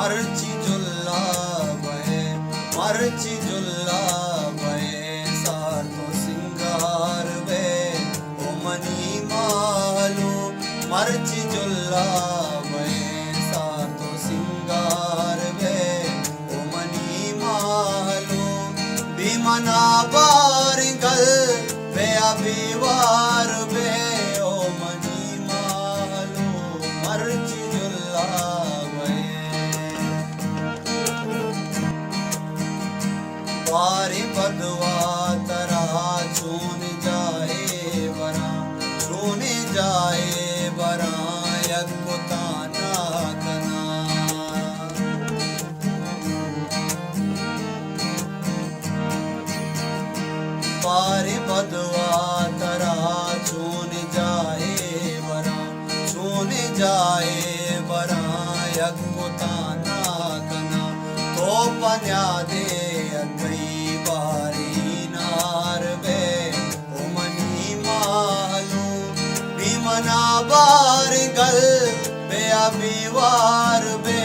मर्ची जुल्ला बहे मर्ची जुल्ला बहे सातो सिंगार बे ओ मनी मालू मर्ची जुल्ला बहे सातो सिंगार बे ओ मनी मालू भीमना बार गल बे अबीवार बे ओ मनी मालू मर्ची जुल्ला बारी बदवा तरा छून जाए बरा यकुताना कना बारी बदवा तरा छून जाए बरा यकुताना कना तो पन्या दे कई बारी नार बे ओ मनी मालू भीमना बार गल बे अबीवार बे